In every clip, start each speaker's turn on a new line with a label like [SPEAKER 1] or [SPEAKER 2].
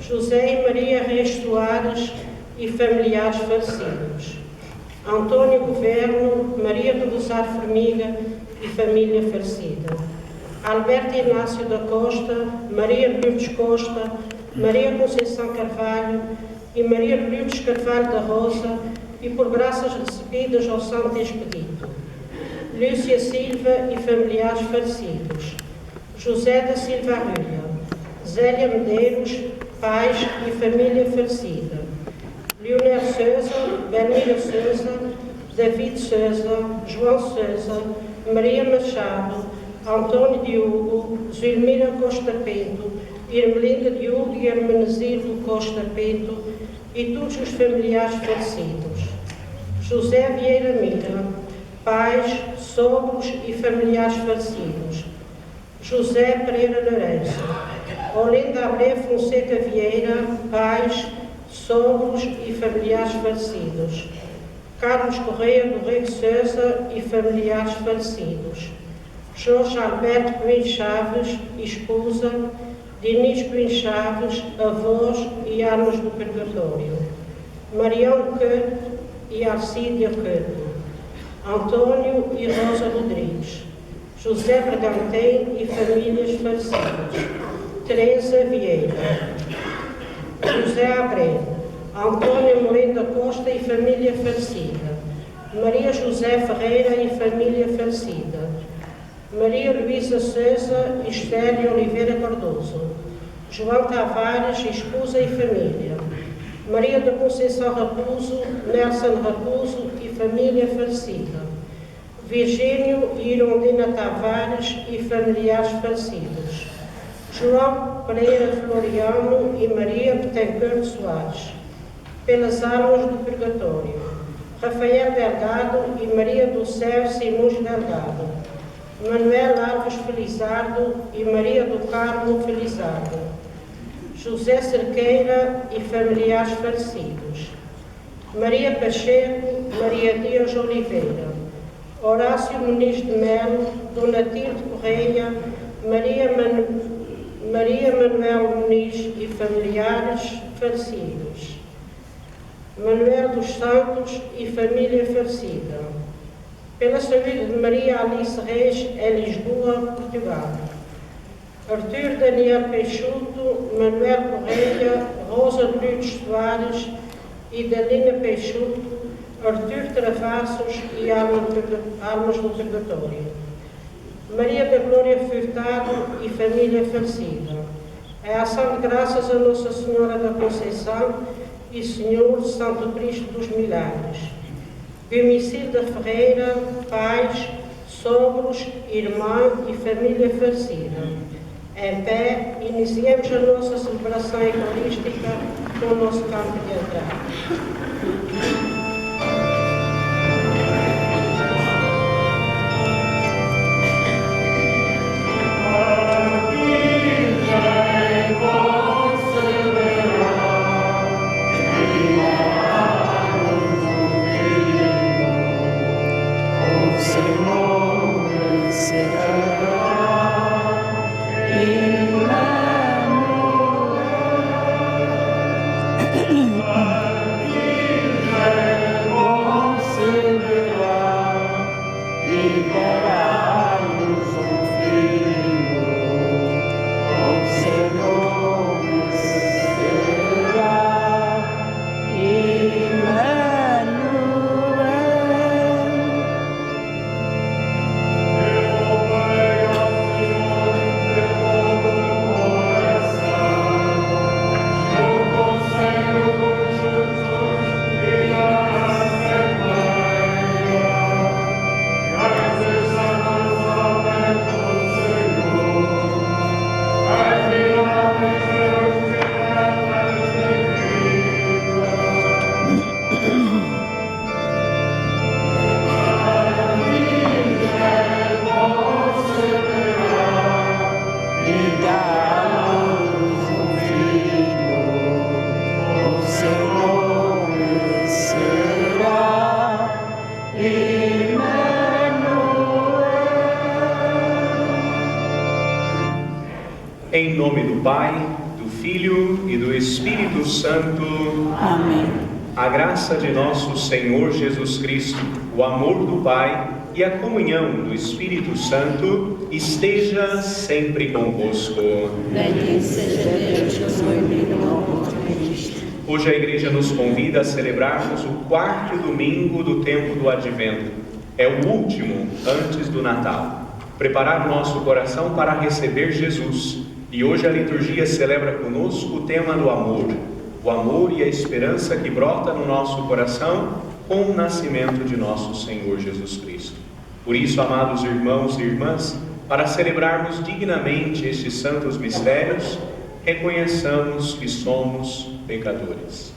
[SPEAKER 1] José e Maria Reis Soares e familiares falecidos. Antônio Governo, Maria do Rosário Formiga e família falecida. Alberto Inácio da Costa, Maria Lourdes Costa, Maria Conceição Carvalho e Maria Lourdes Carvalho da Rosa, e por graças recebidas ao Santo Expedito. Lúcia Silva e familiares falecidos. José da Silva Arruda, Zélia Medeiros, pais e família falecida. Leonel Sousa, Benira Sousa, David Sousa, João Sousa, Maria Machado, Antônio Diogo, Zulmira Costa Pinto, Irmelinda Diogo e Hermenegildo Costa Pinto e todos os familiares falecidos. José Vieira Mira, pais, sogros e familiares falecidos. José Pereira Lourenço, Olinda Abreu Fonseca Vieira, pais, sogros e familiares falecidos. Carlos Correia do Rei Sousa e familiares falecidos. Jorge Alberto Coelho Chaves, esposa, Diniz Coelho Chaves, avós e almas do purgatório. Marião Couto e Alcídia Couto. Antônio e Rosa Rodrigues. José Bergantem e famílias falecidas. Teresa Vieira. José Abreu. Antônio Molenda Costa e família falecida. Maria José Ferreira e família falecida. Maria Luísa Sousa e Estélio Oliveira Cardoso. João Tavares, esposa e família. Maria da Conceição Raposo, Nelson Raposo e família falecida. Virgínio e Irondina Tavares e familiares falecidos. João Pereira Floriano e Maria Betancourt Soares, pelas almas do purgatório. Rafael Delgado e Maria do Céu Simões Delgado. Manuel Alves Felizardo e Maria do Carmo Felizardo. José Cerqueira e familiares falecidos. Maria Pacheco, Maria Dias Oliveira. Horácio Muniz de Melo, Dona Tilde Correia, Maria Manuel Muniz e familiares falecidos. Manuel dos Santos e família falecida. Pela saúde de Maria Alice Reis, em Lisboa, Portugal. Artur Daniel Peixoto, Manuel Correia, Rosa Lourdes Soares e Dalina Peixoto, Artur Travassos e almas do purgatório. Maria da Glória Furtado e família falecida. É a ação de graças a Nossa Senhora da Conceição e Senhor Santo Cristo dos Milagres. Bemicilda Ferreira, pais, sogros, irmã e família falecida. Em pé, iniciemos a nossa celebração eucarística com o nosso canto de entrada.
[SPEAKER 2] Em nome do Pai, do Filho e do Espírito Santo.
[SPEAKER 3] Amém.
[SPEAKER 2] A graça de nosso Senhor Jesus Cristo, o amor do Pai e a comunhão do Espírito Santo esteja sempre convosco.
[SPEAKER 3] Bendito seja Deus que nos uniu com Cristo.
[SPEAKER 2] Hoje a Igreja nos convida a celebrarmos o 4º domingo do tempo do Advento. É o último antes do Natal. Preparar o nosso coração para receber Jesus. E hoje a liturgia celebra conosco o tema do amor. O amor e a esperança que brota no nosso coração com o nascimento de nosso Senhor Jesus Cristo. Por isso, amados irmãos e irmãs, para celebrarmos dignamente estes santos mistérios, reconheçamos que somos pecadores.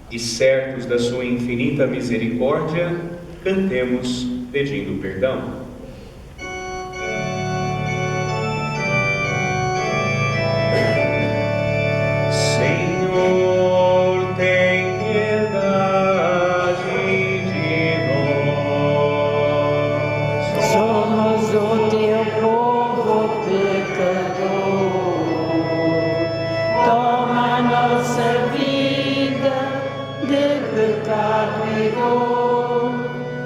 [SPEAKER 2] E certos da sua infinita misericórdia, cantemos pedindo perdão. Senhor, tem piedade de nós.
[SPEAKER 3] Somos o teu povo pecador. Toma nossa vida de pecado e dor.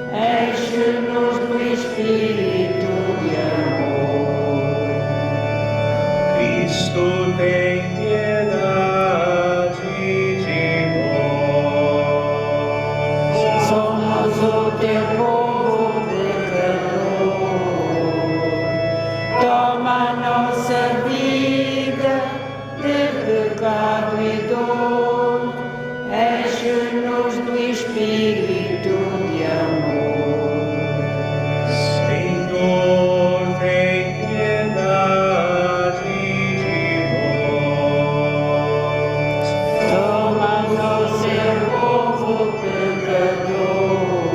[SPEAKER 3] Enche-nos do Espírito de amor.
[SPEAKER 2] Cristo tem piedade de nós.
[SPEAKER 3] Somos o teu povo pecador. Toma nossa vida de pecado e dor. Enche-nos do Espírito de amor.
[SPEAKER 2] Senhor, tem piedade de nós.
[SPEAKER 3] Toma nosso povo pecador.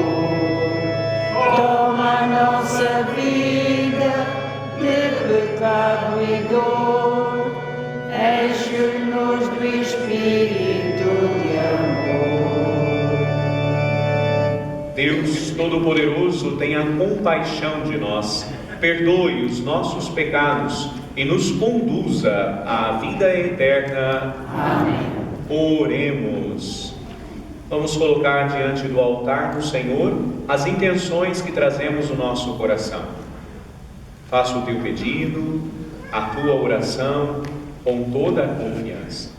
[SPEAKER 3] Toma nossa vida de pecado e dor. Enche-nos do Espírito de amor.
[SPEAKER 2] Deus Todo-Poderoso, tenha compaixão de nós, perdoe os nossos pecados e nos conduza à vida eterna.
[SPEAKER 3] Amém.
[SPEAKER 2] Oremos. Vamos colocar diante do altar do Senhor as intenções que trazemos no nosso coração. Faça o teu pedido, a tua oração com toda a confiança.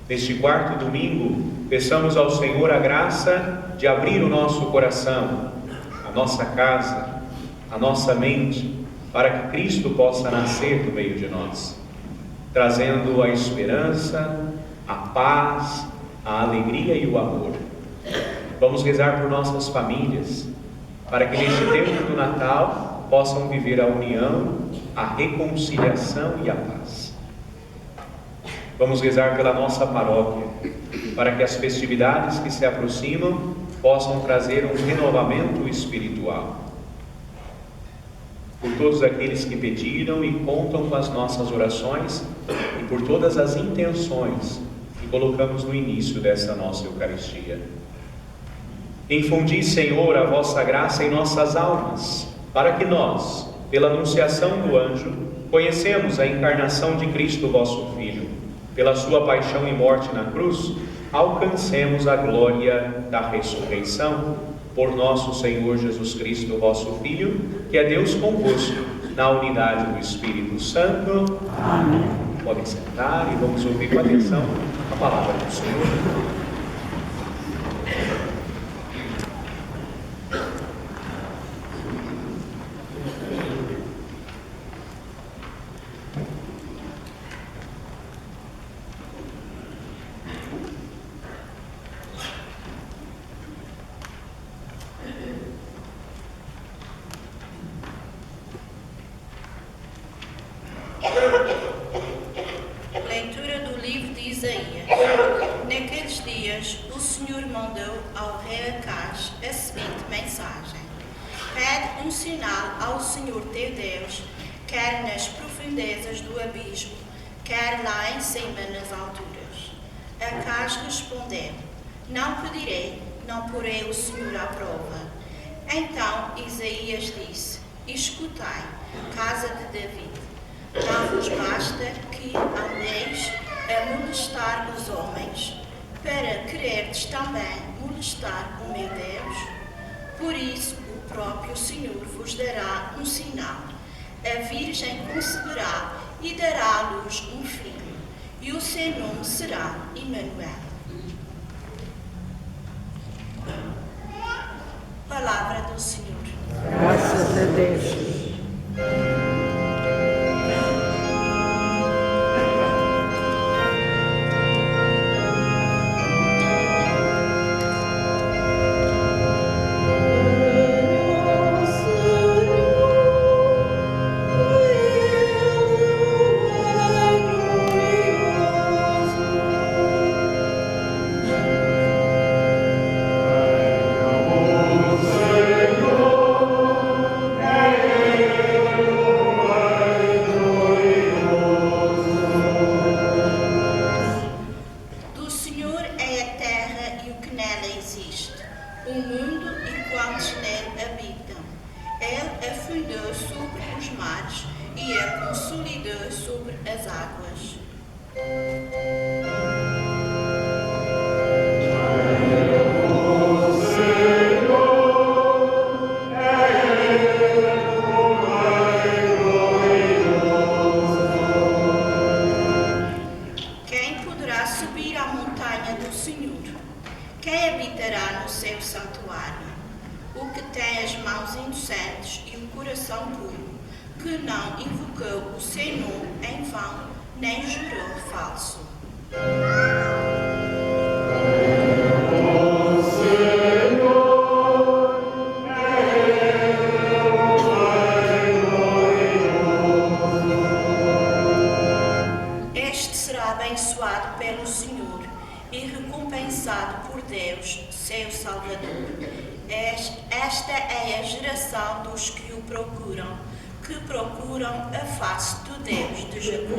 [SPEAKER 2] Neste 4º domingo, peçamos ao Senhor a graça de abrir o nosso coração, a nossa casa, a nossa mente, para que Cristo possa nascer do meio de nós, trazendo a esperança, a paz, a alegria e o amor. Vamos rezar por nossas famílias, para que neste tempo do Natal possam viver a união, a reconciliação e a paz. Vamos rezar pela nossa paróquia, para que as festividades que se aproximam possam trazer um renovamento espiritual. Por todos aqueles que pediram e contam com as nossas orações e por todas as intenções que colocamos no início dessa nossa Eucaristia. Infundi, Senhor, a vossa graça em nossas almas, para que nós, pela anunciação do anjo, conhecemos a encarnação de Cristo, vosso Filho. Pela sua paixão e morte na cruz, alcancemos a glória da ressurreição. Por nosso Senhor Jesus Cristo, vosso Filho, que é Deus convosco, na unidade do Espírito Santo.
[SPEAKER 3] Amém.
[SPEAKER 2] Podem sentar e vamos ouvir com atenção a palavra do Senhor.
[SPEAKER 4] Leitura do livro de Isaías. Naqueles dias, o Senhor mandou ao rei Acaz a seguinte mensagem: Pede um sinal ao Senhor teu Deus, quer nas profundezas do abismo, quer lá em cima nas alturas. Acaz respondeu: Não pedirei, não porei o Senhor à prova. Então Isaías disse: Escutai, casa de David. Não vos basta que andeis a molestar os homens, para quererdes também molestar o meu Deus? Por isso o próprio Senhor vos dará um sinal. A Virgem conceberá e dará à luz um filho, e o seu nome será Emanuel. Palavra do Senhor.
[SPEAKER 3] Graças a Deus.
[SPEAKER 4] Esta é a geração dos que o procuram a face do Deus de Jacó.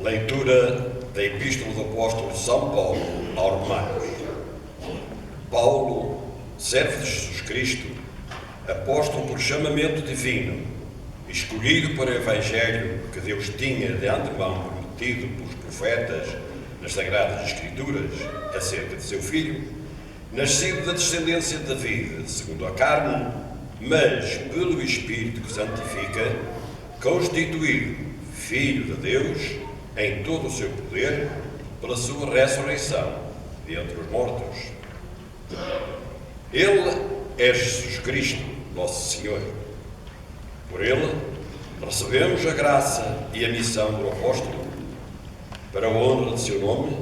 [SPEAKER 5] Leitura da Epístola do Apóstolo São Paulo aos Romanos. Paulo, servo de Jesus Cristo, apóstolo por chamamento divino, escolhido para o Evangelho que Deus tinha de antemão prometido pelos profetas nas Sagradas Escrituras acerca de seu filho, nascido da descendência de David, segundo a carne, mas pelo Espírito que santifica, constituído Filho de Deus em todo o seu poder, pela sua ressurreição de entre os mortos. Ele é Jesus Cristo, nosso Senhor. Por ele, recebemos a graça e a missão do apóstolo, para a honra de seu nome,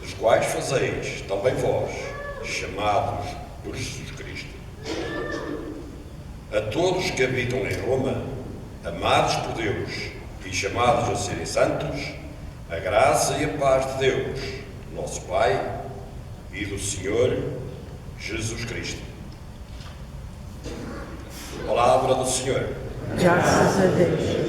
[SPEAKER 5] dos quais fazeis também vós, chamados por Jesus Cristo. A todos que habitam em Roma, amados por Deus e chamados a serem santos, a graça e a paz de Deus, nosso Pai, e do Senhor Jesus Cristo. Palavra do Senhor.
[SPEAKER 3] Graças a Deus.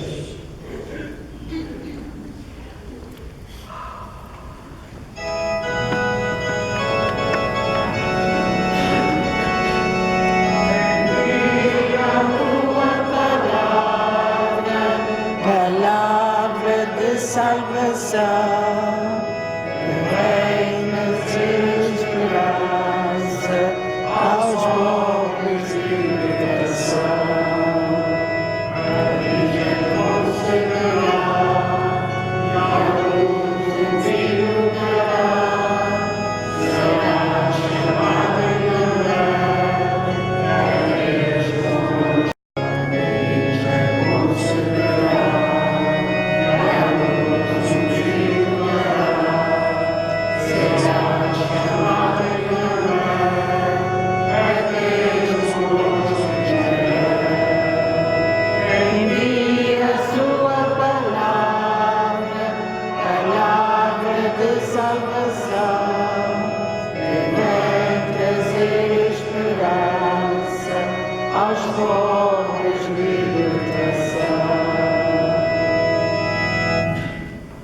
[SPEAKER 3] Palavra de salvação, reina de esperança, aos pobres de libertação. Maria, aos povos libertação.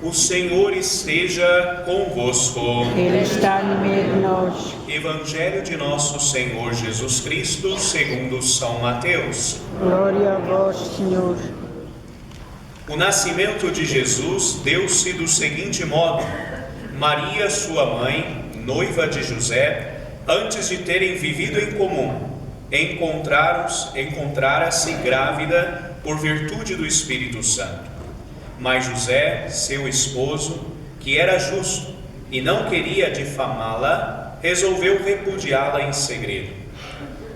[SPEAKER 2] O Senhor esteja convosco.
[SPEAKER 3] Ele está no meio de nós.
[SPEAKER 2] Evangelho de nosso Senhor Jesus Cristo, segundo São Mateus.
[SPEAKER 3] Glória a vós, Senhor.
[SPEAKER 2] O nascimento de Jesus deu-se do seguinte modo: Maria, sua mãe, noiva de José, antes de terem vivido em comum, encontrara-se grávida por virtude do Espírito Santo. Mas José, seu esposo, que era justo e não queria difamá-la, resolveu repudiá-la em segredo.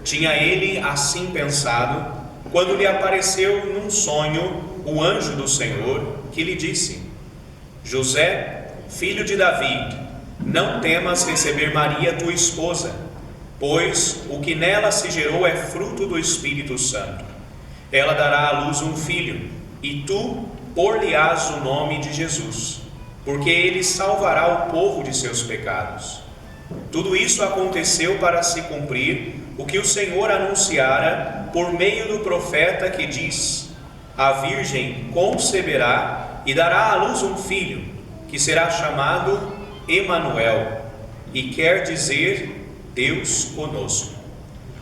[SPEAKER 2] Tinha ele assim pensado, quando lhe apareceu num sonho o anjo do Senhor, que lhe disse: José, filho de Davi, não temas receber Maria, tua esposa, pois o que nela se gerou é fruto do Espírito Santo. Ela dará à luz um filho, e tu por-lhe-ás o nome de Jesus, porque ele salvará o povo de seus pecados. Tudo isso aconteceu para se cumprir o que o Senhor anunciara por meio do profeta, que diz: a virgem conceberá e dará à luz um filho, que será chamado Emanuel, e quer dizer Deus conosco.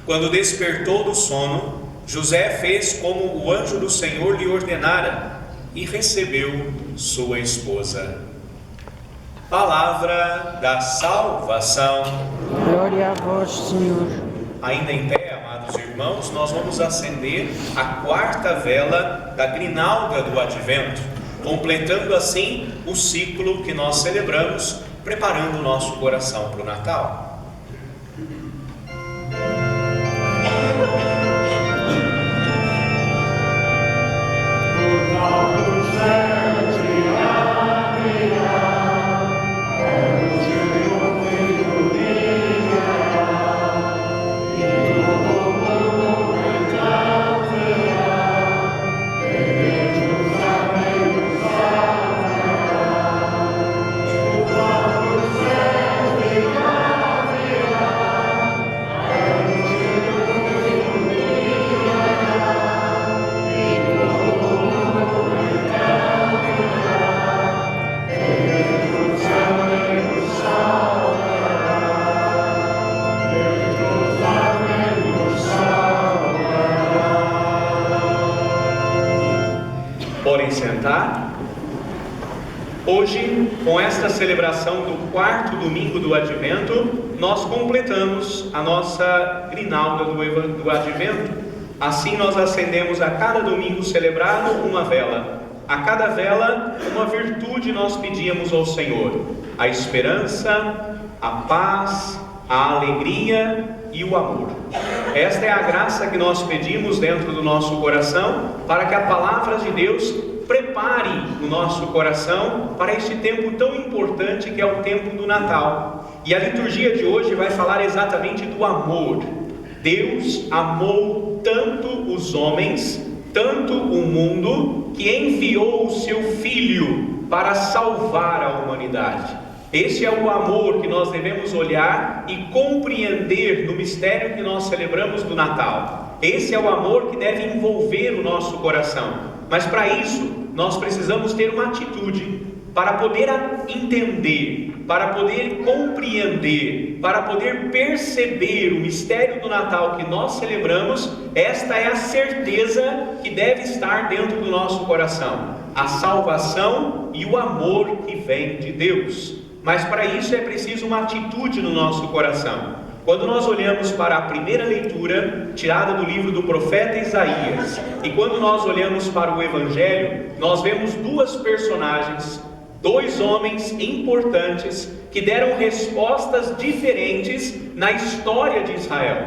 [SPEAKER 2] Quando despertou do sono, José fez como o anjo do Senhor lhe ordenara e recebeu sua esposa. Palavra da salvação.
[SPEAKER 3] Glória a vós, Senhor.
[SPEAKER 2] Ainda em pé, amados irmãos, nós vamos acender a quarta vela da grinalda do Advento, completando assim o ciclo que nós celebramos, preparando o nosso coração para o Natal. Podem sentar. Hoje, com esta celebração do quarto domingo do Advento, nós completamos a nossa grinalda do Advento. Assim nós acendemos a cada domingo celebrado uma vela. A cada vela, uma virtude nós pedíamos ao Senhor: a esperança, a paz, a alegria e o amor. Esta é a graça que nós pedimos dentro do nosso coração, para que a palavra de Deus prepare o nosso coração para este tempo tão importante que é o tempo do Natal. E a liturgia de hoje vai falar exatamente do amor. Deus amou tanto os homens, tanto o mundo, que enviou o seu Filho para salvar a humanidade. Esse é o amor que nós devemos olhar e compreender no mistério que nós celebramos do Natal. Esse é o amor que deve envolver o nosso coração. Mas para isso, nós precisamos ter uma atitude para poder entender, para poder compreender, para poder perceber o mistério do Natal que nós celebramos. Esta é a certeza que deve estar dentro do nosso coração: a salvação e o amor que vem de Deus. Mas para isso é preciso uma atitude no nosso coração. Quando nós olhamos para a primeira leitura, tirada do livro do profeta Isaías, e quando nós olhamos para o Evangelho, nós vemos duas personagens, dois homens importantes, que deram respostas diferentes na história de Israel.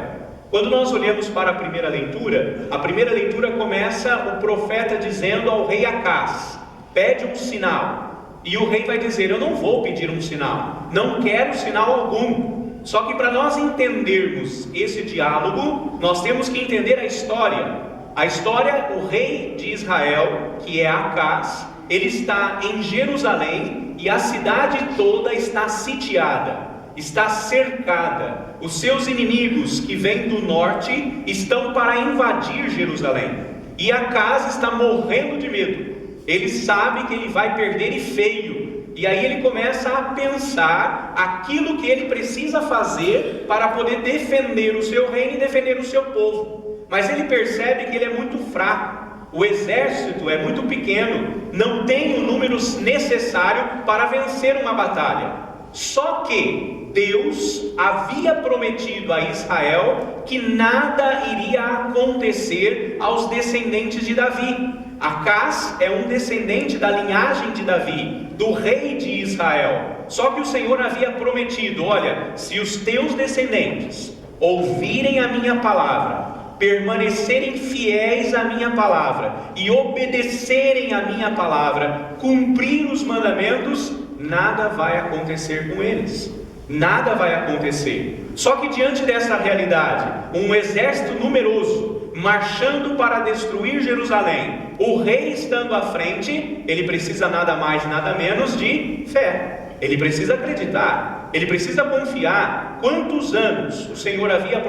[SPEAKER 2] Quando nós olhamos para a primeira leitura começa o profeta dizendo ao rei Acás: pede um sinal. E o rei vai dizer: eu não vou pedir um sinal, não quero sinal algum. Só que para nós entendermos esse diálogo, nós temos que entender a história. A história, o rei de Israel, que é Acás, ele está em Jerusalém e a cidade toda está sitiada. está cercada. Os seus inimigos que vêm do norte estão para invadir Jerusalém. E Acaz está morrendo de medo. Ele sabe que ele vai perder e feio. E aí ele começa a pensar aquilo que ele precisa fazer para poder defender o seu reino e defender o seu povo. Mas ele percebe que ele é muito fraco. O exército é muito pequeno, não tem o número necessário para vencer uma batalha. Só que Deus havia prometido a Israel que nada iria acontecer aos descendentes de Davi. Acaz é um descendente da linhagem de Davi, do rei de Israel. Só que o Senhor havia prometido: olha, se os teus descendentes ouvirem a minha palavra, permanecerem fiéis à minha palavra e obedecerem à minha palavra, cumprir os mandamentos, nada vai acontecer com eles. Nada vai acontecer. Só que diante dessa realidade, um exército numeroso marchando para destruir Jerusalém, o rei estando à frente, ele precisa nada mais, nada menos de fé. Ele precisa acreditar, ele precisa confiar. Quantos anos o Senhor havia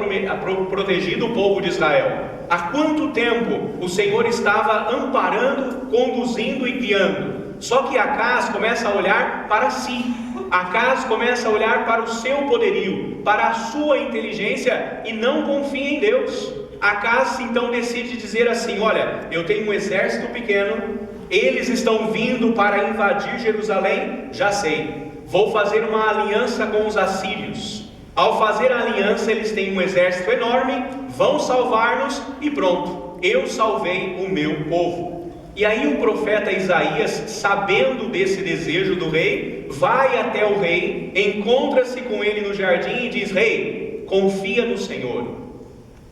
[SPEAKER 2] protegido o povo de Israel? Há quanto tempo o Senhor estava amparando, conduzindo e guiando? Só que Acaz começa a olhar para si. Acaz começa a olhar para o seu poderio, para a sua inteligência, e não confia em Deus. Acaz então decide dizer assim: olha, eu tenho um exército pequeno, eles estão vindo para invadir Jerusalém, já sei, vou fazer uma aliança com os assírios. Ao fazer a aliança, eles têm um exército enorme, vão salvar-nos e pronto, eu salvei o meu povo. E aí o profeta Isaías, sabendo desse desejo do rei, vai até o rei, encontra-se com ele no jardim e diz: rei, confia no Senhor.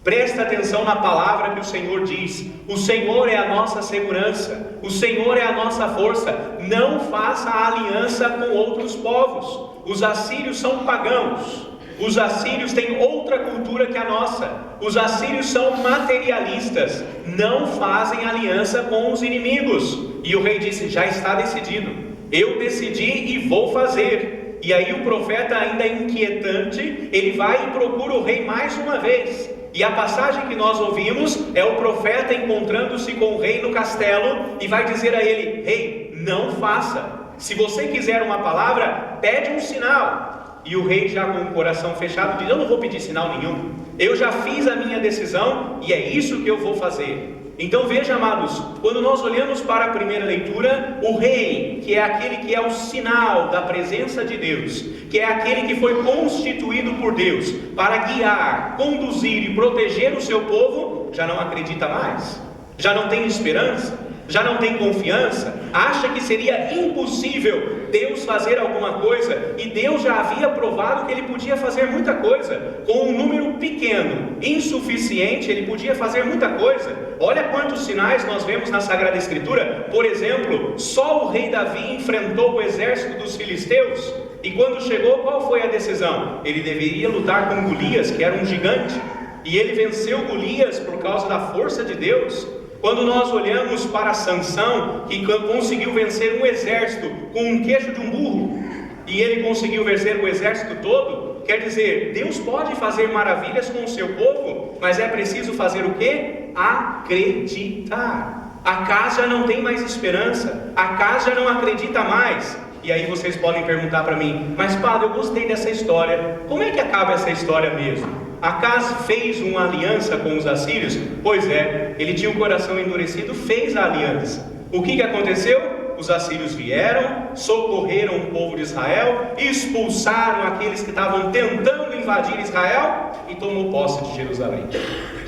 [SPEAKER 2] Presta atenção na palavra que o Senhor diz. O Senhor é a nossa segurança, o Senhor é a nossa força. Não faça aliança com outros povos. Os assírios são pagãos. Os assírios têm outra cultura que a nossa. Os assírios são materialistas. Não fazem aliança com os inimigos. E o rei disse: já está decidido. Eu decidi e vou fazer. E aí o profeta, ainda inquietante, ele vai e procura o rei mais uma vez. E a passagem que nós ouvimos é o profeta encontrando-se com o rei no castelo e vai dizer a ele: rei, não faça. Se você quiser uma palavra, pede um sinal. E o rei, já com o coração fechado, diz: eu não vou pedir sinal nenhum. Eu já fiz a minha decisão e é isso que eu vou fazer. Então veja, amados, quando nós olhamos para a primeira leitura, o rei, que é aquele que é o sinal da presença de Deus, que é aquele que foi constituído por Deus para guiar, conduzir e proteger o seu povo, já não acredita mais, já não tem esperança, já não tem confiança, acha que seria impossível Deus fazer alguma coisa, e Deus já havia provado que Ele podia fazer muita coisa. Com um número pequeno, insuficiente, Ele podia fazer muita coisa. Olha quantos sinais nós vemos na Sagrada Escritura. Por exemplo, só o rei Davi enfrentou o exército dos filisteus, e quando chegou, qual foi a decisão? Ele deveria lutar com Golias, que era um gigante, e ele venceu Golias por causa da força de Deus. Quando nós olhamos para Sansão, que conseguiu vencer um exército com um queixo de um burro, e ele conseguiu vencer o exército todo, quer dizer, Deus pode fazer maravilhas com o seu povo, mas é preciso fazer o quê? Acreditar. Acaz já não tem mais esperança, Acaz já não acredita mais. E aí vocês podem perguntar para mim: mas padre, eu gostei dessa história, como é que acaba essa história mesmo? Acaz fez uma aliança com os assírios? Pois é, ele tinha o coração endurecido, fez a aliança. O que aconteceu? Os assírios vieram, socorreram o povo de Israel, expulsaram aqueles que estavam tentando invadir Israel e tomou posse de Jerusalém.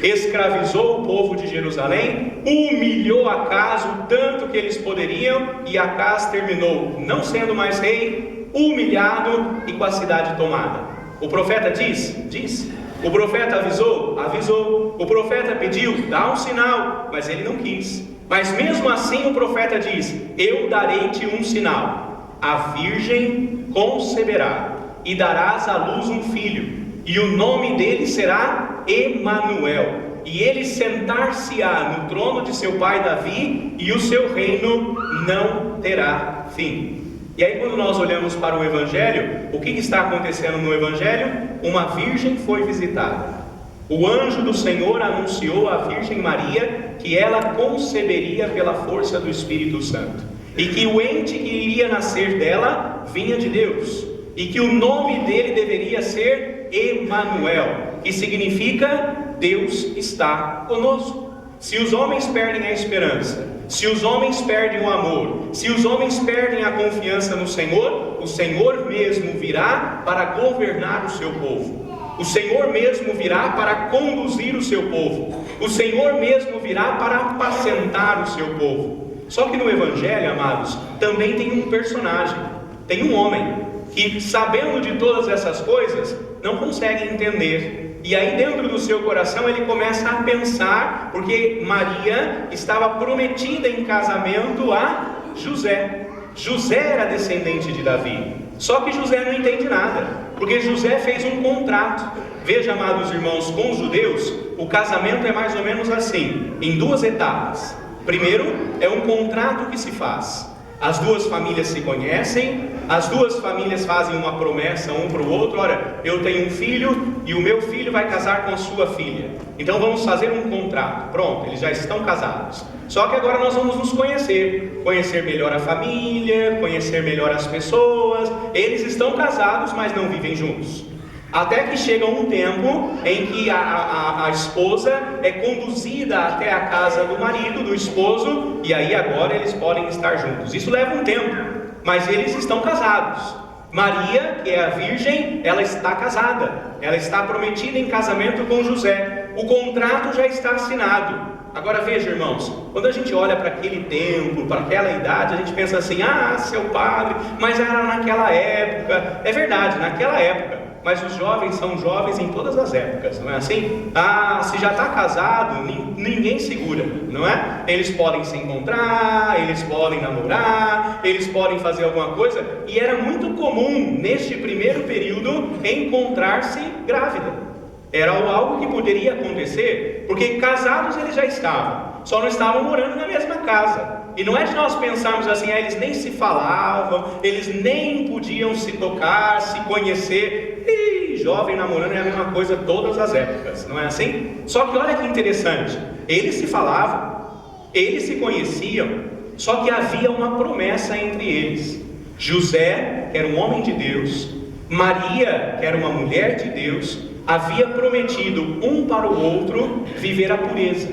[SPEAKER 2] Escravizou o povo de Jerusalém, humilhou Acaz o tanto que eles poderiam, e Acaz terminou não sendo mais rei, humilhado e com a cidade tomada. O profeta disse. O profeta avisou. O profeta pediu: dá um sinal, mas ele não quis. Mas mesmo assim o profeta diz: eu darei-te um sinal. A virgem conceberá e darás à luz um filho, e o nome dele será Emanuel. E ele sentar-se-á no trono de seu pai Davi, e o seu reino não terá fim. E aí quando nós olhamos para o Evangelho, o que está acontecendo no Evangelho? Uma virgem foi visitada. O anjo do Senhor anunciou à Virgem Maria que ela conceberia pela força do Espírito Santo, e que o ente que iria nascer dela vinha de Deus, e que o nome dele deveria ser Emanuel, que significa Deus está conosco. Se os homens perdem a esperança, se os homens perdem o amor, se os homens perdem a confiança no Senhor, o Senhor mesmo virá para governar o seu povo. O Senhor mesmo virá para conduzir o seu povo. O Senhor mesmo virá para apacentar o seu povo. Só que no Evangelho, amados, também tem um personagem, tem um homem que, sabendo de todas essas coisas, não consegue entender. E aí dentro do seu coração ele começa a pensar, porque Maria estava prometida em casamento a José. José era descendente de Davi. Só que José não entende nada, porque José fez um contrato. Veja, amados irmãos, com os judeus, o casamento é mais ou menos assim, em duas etapas. Primeiro, é um contrato que se faz. As duas famílias se conhecem, as duas famílias fazem uma promessa um para o outro. Olha, eu tenho um filho e o meu filho vai casar com a sua filha. Então vamos fazer um contrato. Pronto, eles já estão casados. Só que agora nós vamos nos conhecer. Conhecer melhor a família, conhecer melhor as pessoas. Eles estão casados, mas não vivem juntos. Até que chega um tempo em que a esposa é conduzida até a casa do marido, do esposo, e aí agora eles podem estar juntos. Isso leva um tempo, mas eles estão casados. Maria, que é a virgem, ela está casada, ela está prometida em casamento com José. O contrato já está assinado. Agora veja, irmãos, quando a gente olha para aquele tempo, para aquela idade, a gente pensa assim: ah, seu padre, mas era naquela época. É verdade, naquela época. Mas os jovens são jovens em todas as épocas, não é assim? Ah, se já está casado, ninguém segura, não é? Eles podem se encontrar, eles podem namorar, eles podem fazer alguma coisa. E era muito comum, neste primeiro período, encontrar-se grávida. Era algo que poderia acontecer, porque casados eles já estavam, só não estavam morando na mesma casa. E não é de nós pensarmos assim: ah, eles nem se falavam, eles nem podiam se tocar, se conhecer. E jovem namorando é a mesma coisa todas as épocas, não é assim? Só que olha que interessante, eles se falavam, eles se conheciam, só que havia uma promessa entre eles. José, que era um homem de Deus, Maria, que era uma mulher de Deus, havia prometido um para o outro viver a pureza,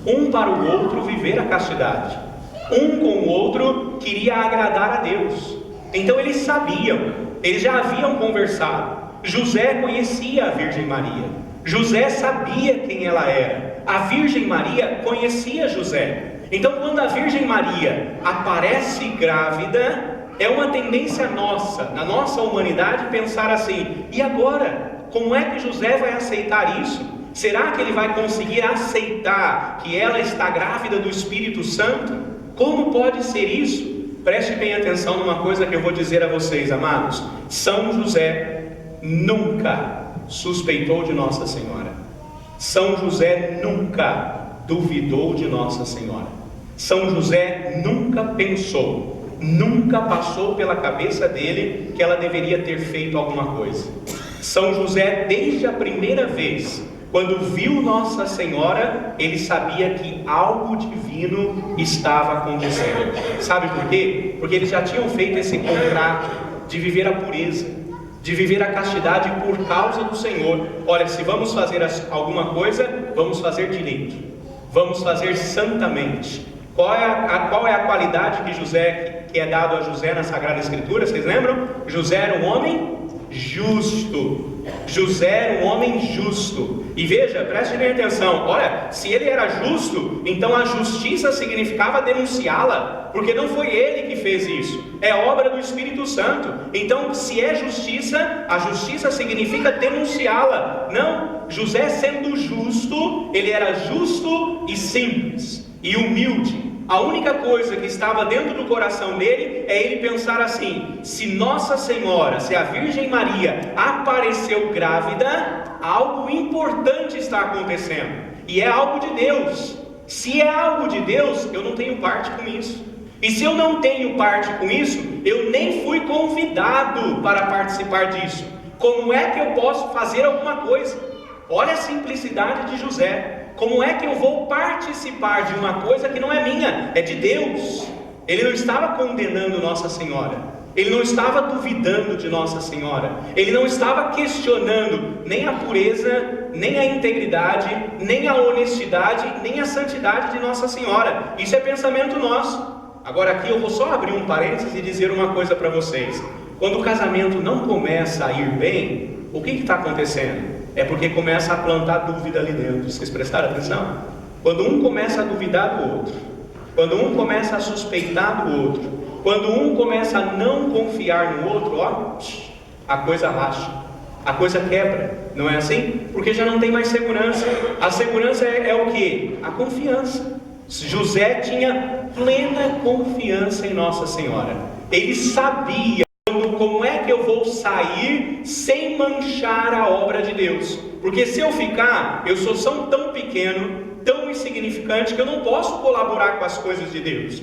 [SPEAKER 2] um para o outro viver a castidade, um com o outro queria agradar a Deus. Então eles sabiam, eles já haviam conversado. José conhecia a Virgem Maria, José sabia quem ela era, a Virgem Maria conhecia José. Então quando a Virgem Maria aparece grávida, é uma tendência nossa, na nossa humanidade, pensar assim: e agora? Como é que José vai aceitar isso? Será que ele vai conseguir aceitar que ela está grávida do Espírito Santo? Como pode ser isso? Preste bem atenção numa coisa que eu vou dizer a vocês, amados. São José nunca suspeitou de Nossa Senhora. São José nunca duvidou de Nossa Senhora. São José nunca pensou, nunca passou pela cabeça dele que ela deveria ter feito alguma coisa. São José, desde a primeira vez, quando viu Nossa Senhora, ele sabia que algo divino estava acontecendo. Sabe por quê? Porque eles já tinham feito esse contrato de viver a pureza, de viver a castidade por causa do Senhor. Olha, se vamos fazer alguma coisa, vamos fazer direito, vamos fazer santamente. Qual é a qualidade que é dado a José na Sagrada Escritura? Vocês lembram? José era um homem justo. José era um homem justo. E veja, preste bem atenção. Olha, se ele era justo, então a justiça significava denunciá-la, porque não foi ele que fez isso, é obra do Espírito Santo. Então, se é justiça, a justiça significa denunciá-la. Não, José sendo justo, ele era justo e simples e humilde. A única coisa que estava dentro do coração dele é ele pensar assim: se Nossa Senhora, se a Virgem Maria apareceu grávida, algo importante está acontecendo, e é algo de Deus. Se é algo de Deus, eu não tenho parte com isso. E se eu não tenho parte com isso, eu nem fui convidado para participar disso. Como é que eu posso fazer alguma coisa? Olha a simplicidade de José. Como é que eu vou participar de uma coisa que não é minha, é de Deus? Ele não estava condenando Nossa Senhora, ele não estava duvidando de Nossa Senhora, ele não estava questionando nem a pureza, nem a integridade, nem a honestidade, nem a santidade de Nossa Senhora. Isso é pensamento nosso. Agora aqui eu vou só abrir um parênteses e dizer uma coisa para vocês. Quando o casamento não começa a ir bem, o que está acontecendo? É porque começa a plantar dúvida ali dentro. Vocês prestaram atenção? Quando um começa a duvidar do outro, quando um começa a suspeitar do outro, quando um começa a não confiar no outro, ó, a coisa racha, a coisa quebra. Não é assim? Porque já não tem mais segurança. A segurança é o quê? A confiança. José tinha plena confiança em Nossa Senhora. Ele sabia como é que eu vou sair sem manchar a obra de Deus. Porque se eu ficar, eu sou tão pequeno, tão insignificante, que eu não posso colaborar com as coisas de Deus.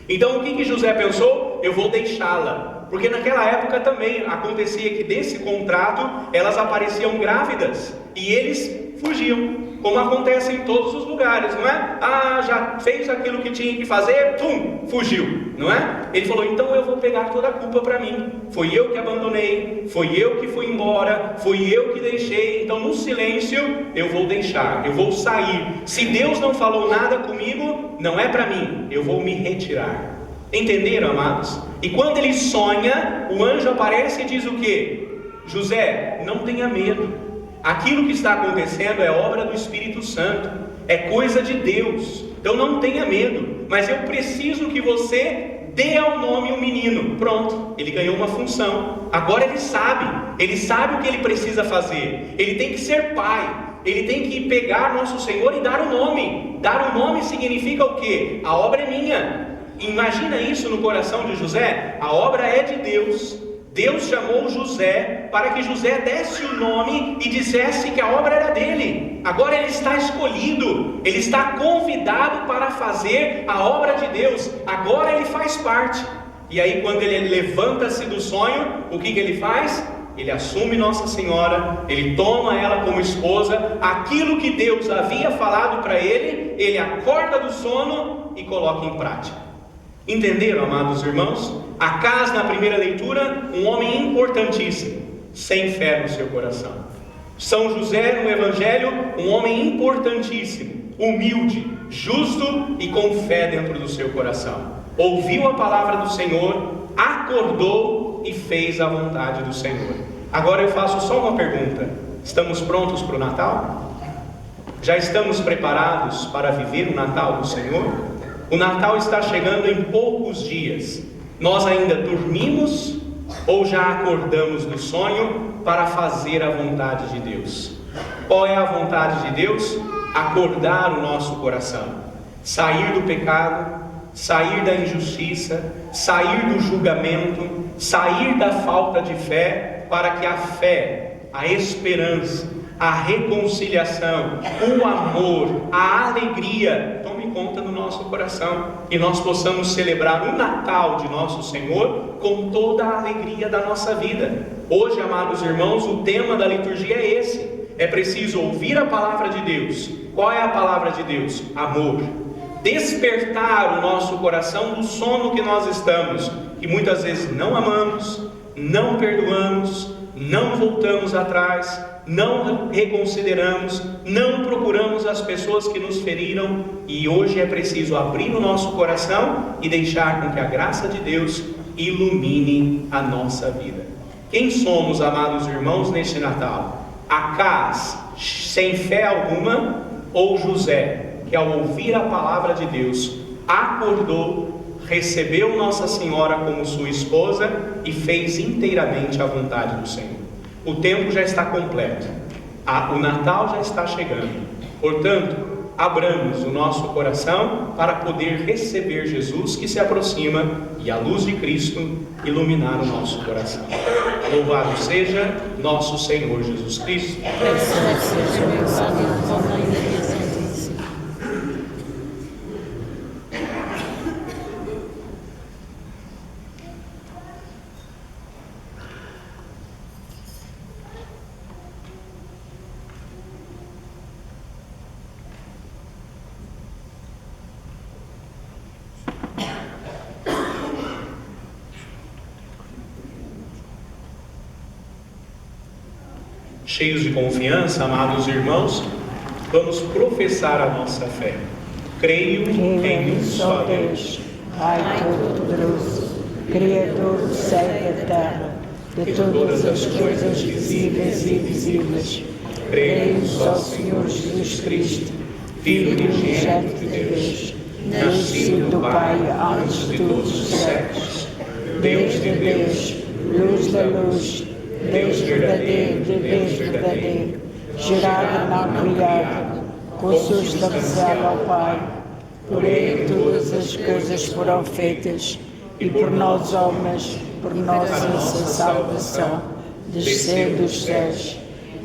[SPEAKER 2] Então o que José pensou? Eu vou deixá-la. Porque naquela época também acontecia que desse contrato elas apareciam grávidas e eles fugiam. Como acontece em todos os lugares, não é? Ah, já fez aquilo que tinha que fazer, pum, fugiu, não é? Ele falou, então eu vou pegar toda a culpa para mim. Foi eu que abandonei, foi eu que fui embora, fui eu que deixei. Então no silêncio eu vou deixar, eu vou sair. Se Deus não falou nada comigo, não é para mim, eu vou me retirar. Entenderam, amados? E quando ele sonha, o anjo aparece e diz o quê? José, não tenha medo. Aquilo que está acontecendo é obra do Espírito Santo, é coisa de Deus. Então não tenha medo, mas eu preciso que você dê ao nome o menino. Pronto, ele ganhou uma função. Agora ele sabe o que ele precisa fazer. Ele tem que ser pai, ele tem que pegar nosso Senhor e dar o nome. Dar o nome significa o quê? A obra é minha. Imagina isso no coração de José. A obra é de Deus. Deus chamou José para que José desse o nome e dissesse que a obra era dele. Agora ele está escolhido, ele está convidado para fazer a obra de Deus. Agora ele faz parte. E aí quando ele levanta-se do sonho, o que ele faz? Ele assume Nossa Senhora, ele toma ela como esposa. Aquilo que Deus havia falado para ele, ele acorda do sono e coloca em prática. Entenderam, amados irmãos? Acas, na primeira leitura, um homem importantíssimo, sem fé no seu coração. São José, no Evangelho, um homem importantíssimo, humilde, justo e com fé dentro do seu coração. Ouviu a palavra do Senhor, acordou e fez a vontade do Senhor. Agora eu faço só uma pergunta: estamos prontos para o Natal? Já estamos preparados para viver o Natal do Senhor? O Natal está chegando em poucos dias. Nós ainda dormimos ou já acordamos do sonho para fazer a vontade de Deus? Qual é a vontade de Deus? Acordar o nosso coração, sair do pecado, sair da injustiça, sair do julgamento, sair da falta de fé, para que a fé, a esperança, a reconciliação, o amor, a alegria tome conta do nosso coração e nós possamos celebrar o Natal de nosso Senhor com toda a alegria da nossa vida. Hoje, amados irmãos, o tema da liturgia é esse: é preciso ouvir a palavra de Deus. Qual é a palavra de Deus? Amor. Despertar o nosso coração do sono que nós estamos, que muitas vezes não amamos, não perdoamos, não voltamos atrás, não reconsideramos, não procuramos as pessoas que nos feriram. E hoje é preciso abrir o nosso coração e deixar com que a graça de Deus ilumine a nossa vida. Quem somos, amados irmãos, neste Natal? Acas, sem fé alguma, ou José, que ao ouvir a palavra de Deus, acordou, recebeu Nossa Senhora como sua esposa e fez inteiramente a vontade do Senhor? O tempo já está completo, o Natal já está chegando. Portanto, abramos o nosso coração para poder receber Jesus que se aproxima e a luz de Cristo iluminar o nosso coração. Louvado seja nosso Senhor Jesus Cristo. Cheios de confiança, amados irmãos, vamos professar a nossa fé. Creio em um só Deus,
[SPEAKER 3] Pai Todo-Poderoso, Criador do céu e da terra, de todas as coisas visíveis e invisíveis. Creio no só Senhor Jesus Cristo, Filho unigênito de Deus, nascido do Pai antes de todos os séculos, Deus de Deus, luz da luz, Deus verdadeiro de Deus verdadeiro, gerado não criado, consubstancial ao Pai. Por ele todas as coisas foram feitas, e por nós homens, por nossa salvação, desceu dos céus,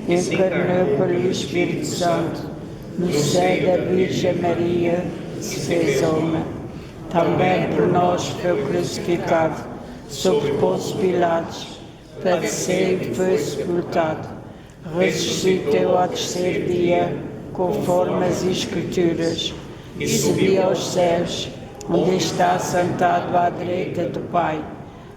[SPEAKER 3] encarnou pelo Espírito Santo, no seio da Virgem Maria, se fez homem. Também por nós foi crucificado, sob Pôncio Pilatos, padeceu e foi sepultado, ressuscitou ao terceiro dia, conforme as Escrituras, e subiu aos céus, onde está sentado à direita do Pai.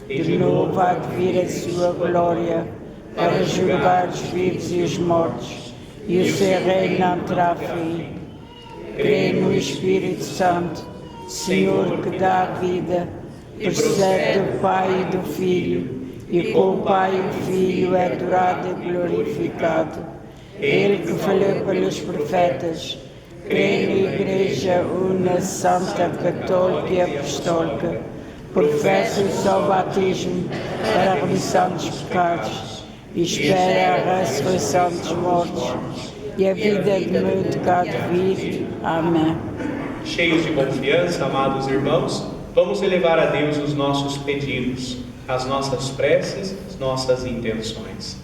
[SPEAKER 3] De novo há de vir a sua glória, para julgar os vivos e os mortos, e o seu reino não terá fim. Creio no Espírito Santo, Senhor que dá a vida, procede do Pai e do Filho, e com o Pai e o Filho é adorado e glorificado. Ele que falou pelos profetas. Creio na Igreja Una, Santa, Católica e Apostólica. Professo o só batismo para a remissão dos pecados e espero a ressurreição dos mortos e a vida de muito cá de vir. Amém.
[SPEAKER 2] Cheios de confiança, amados irmãos, vamos elevar a Deus os nossos pedidos, as nossas preces, as nossas intenções.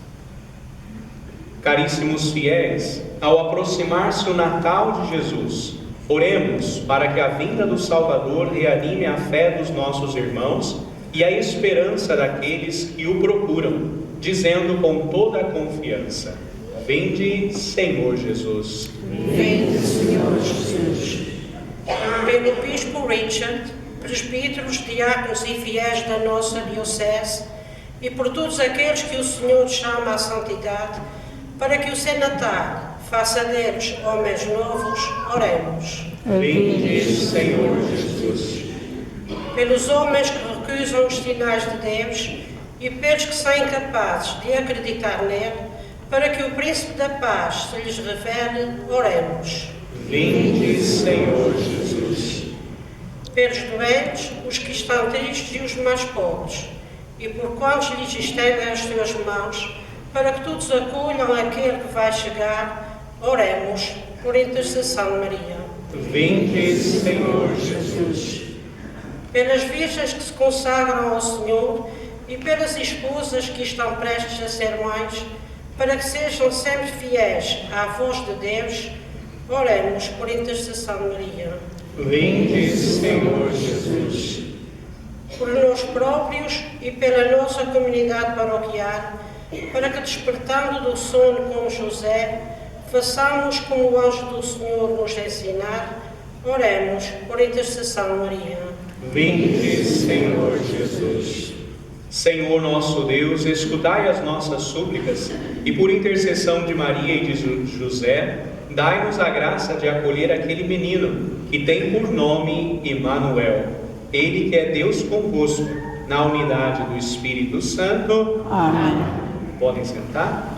[SPEAKER 2] Caríssimos fiéis, ao aproximar-se o Natal de Jesus, oremos para que a vinda do Salvador reanime a fé dos nossos irmãos e a esperança daqueles que o procuram, dizendo com toda a confiança: Vinde, Senhor Jesus.
[SPEAKER 3] Vinde, Senhor Jesus.
[SPEAKER 1] Pelo Bispo Richard, presbíteros, diáconos e fiéis da nossa Diocese, e por todos aqueles que o Senhor chama à santidade, para que o seu Natal faça deles homens novos, oremos.
[SPEAKER 2] Vinde, Senhor Jesus.
[SPEAKER 1] Pelos homens que recusam os sinais de Deus e pelos que são incapazes de acreditar nele, para que o Príncipe da Paz se lhes revele, oremos.
[SPEAKER 2] Vinde, Senhor Jesus.
[SPEAKER 1] Pelos doentes, os que estão tristes e os mais pobres, e por quantos lhes estendem as suas mãos, para que todos acolham aquele que vai chegar, oremos por intercessão de Maria.
[SPEAKER 2] Vinde, Senhor Jesus.
[SPEAKER 1] Pelas virgens que se consagram ao Senhor e pelas esposas que estão prestes a ser mães, para que sejam sempre fiéis à voz de Deus, oremos por intercessão de Maria.
[SPEAKER 2] Vinde, Senhor Jesus.
[SPEAKER 1] Por nós próprios e pela nossa comunidade paroquial, para que, despertando do sono como José, façamos como o anjo do Senhor nos ensinar, oremos por intercessão de Maria.
[SPEAKER 2] Vinde, Senhor Jesus. Senhor nosso Deus, escutai as nossas súplicas e, por intercessão de Maria e de José, dai-nos a graça de acolher aquele menino que tem por nome Emanuel. Ele que é Deus convosco, na unidade do Espírito Santo.
[SPEAKER 3] Amém.
[SPEAKER 2] Podem sentar.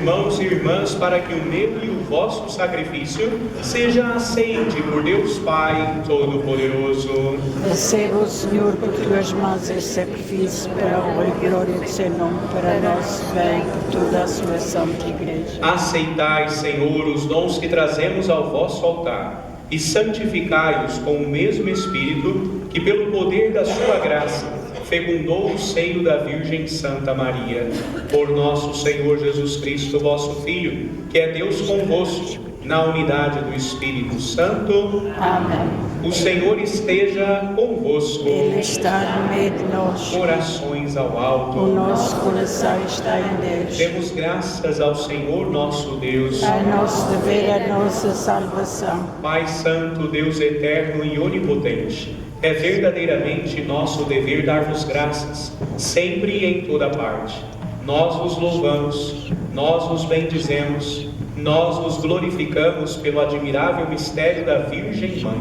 [SPEAKER 2] irmãos e irmãs, para que o meu e o vosso sacrifício seja aceite por Deus Pai Todo-Poderoso.
[SPEAKER 3] Receba o Senhor por tuas mãos este sacrifício para a honra e glória do seu nome, para nosso bem e por toda a sua santa Igreja.
[SPEAKER 2] Aceitai, Senhor, os dons que trazemos ao vosso altar e santificai-os com o mesmo Espírito que, pelo poder da sua graça, fecundou o seio da Virgem Santa Maria. Por nosso Senhor Jesus Cristo, vosso Filho, que é Deus convosco, na unidade do Espírito Santo.
[SPEAKER 3] Amém.
[SPEAKER 2] O Senhor esteja convosco.
[SPEAKER 3] Ele está no meio de nós.
[SPEAKER 2] Corações ao alto.
[SPEAKER 3] O nosso coração está em Deus.
[SPEAKER 2] Demos graças ao Senhor nosso Deus.
[SPEAKER 3] É nosso dever, a nossa salvação.
[SPEAKER 2] Pai Santo, Deus eterno e onipotente, é verdadeiramente nosso dever dar-vos graças, sempre e em toda parte. Nós vos louvamos, nós vos bendizemos, nós vos glorificamos pelo admirável mistério da Virgem Mãe.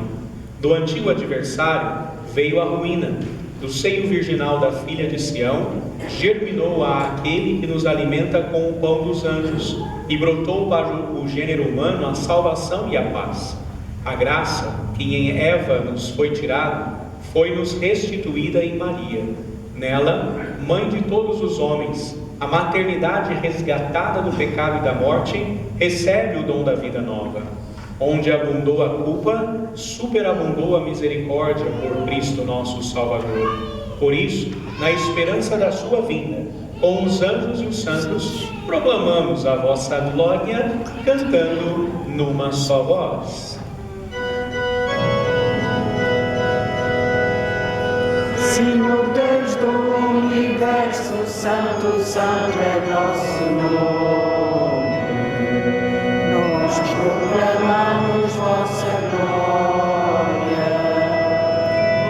[SPEAKER 2] Do antigo adversário veio a ruína, do seio virginal da filha de Sião germinou aquele que nos alimenta com o pão dos anjos, e brotou para o gênero humano a salvação e a paz. A graça que em Eva nos foi tirada, foi-nos restituída em Maria. Nela, mãe de todos os homens, a maternidade resgatada do pecado e da morte, recebe o dom da vida nova. Onde abundou a culpa, superabundou a misericórdia por Cristo nosso Salvador. Por isso, na esperança da sua vinda, com os anjos e os santos, proclamamos a vossa glória, cantando numa só voz.
[SPEAKER 3] Senhor Deus do universo, santo, santo é nosso nome. Nós proclamamos vossa glória.